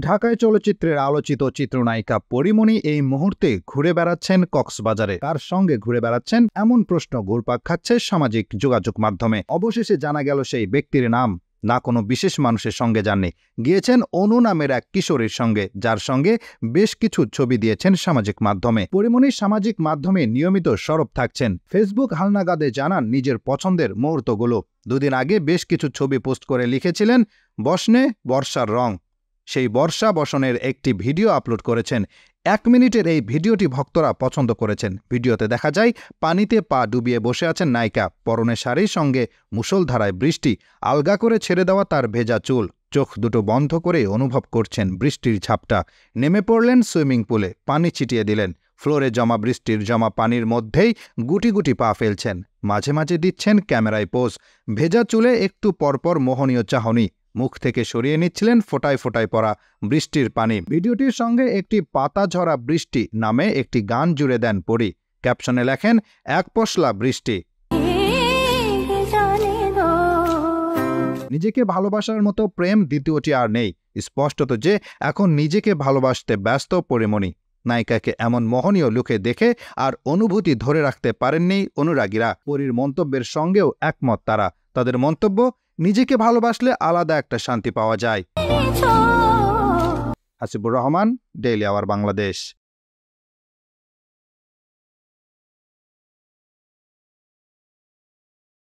ঢাকায় চলচ্চিত্রের আলোচিত চিত্রনায়িকা পরীমণি এই মুহূর্তে ঘুরে বেড়াচ্ছেন কক্সবাজারে। কার সঙ্গে ঘুরে বেড়াচ্ছেন এমন প্রশ্ন ঘুরপাক খাচ্ছে সামাজিক যোগাযোগ মাধ্যমে। অবশেষে জানা গেল সেই ব্যক্তির নাম না কোনো বিশেষ মানুষের সঙ্গে যাননি, গিয়েছেন অনু নামের এক কিশোরীর সঙ্গে, যার সঙ্গে বেশ কিছু ছবি দিয়েছেন সামাজিক মাধ্যমে। পরীমণি সামাজিক মাধ্যমে নিয়মিত সরব থাকছেন। ফেসবুক হালনাগাদে জানান নিজের পছন্দের মুহূর্তগুলো। দুদিন আগে বেশ কিছু ছবি পোস্ট করে লিখেছিলেন, বসনে বর্ষার রং। সেই বর্ষা বসনের একটি ভিডিও আপলোড করেছেন। 1 মিনিটের এই ভিডিওটি ভক্তরা পছন্দ করেছেন। ভিডিওতে দেখা যায় পানিতে পা ডুবিয়ে বসে আছেন নায়িকা। পরনে শাড়ির সঙ্গে মুষলধারায় বৃষ্টি, আলগা করে ছেড়ে দেওয়া তার ভেজা চুল। চোখ দুটো বন্ধ করে অনুভব করছেন বৃষ্টির ঝাপটা। নেমে পড়লেন সুইমিং পুলে, পানি ছিটিয়ে দিলেন। ফ্লোরে জমা বৃষ্টির জমা পানির মধ্যেই গুটি গুটি পা ফেলছেন। মাঝে মাঝে দিচ্ছেন ক্যামেরায় পোজ। ভেজা চুলে একটু পরপর মোহনীয় চাহনি। মুখ থেকে সরিয়ে নিচ্ছিলেন ফোঁটায় ফোঁটায় পড়া বৃষ্টির পানি। ভিডিওটির সঙ্গে একটি পাতা ঝরা বৃষ্টি নামে একটি গান জুড়ে দেন পরী। ক্যাপশনে লেখেন, এক পশলা বৃষ্টি। নিজেকে ভালোবাসার মতো প্রেম দ্বিতীয়টি আর নেই। স্পষ্টত যে এখন নিজেকে ভালোবাসতে ব্যস্ত পরীমণি। নায়িকাকে এমন মোহনীয় লুকে দেখে আর অনুভূতি ধরে রাখতে পারেননি অনুরাগীরা। পরীর মন্তব্যের সঙ্গেও একমত তারা। তাদের মন্তব্য, নিজেকে ভালোবাসলে আলাদা একটা শান্তি পাওয়া যায়। Hasibur Rahman, daily our Bangladesh.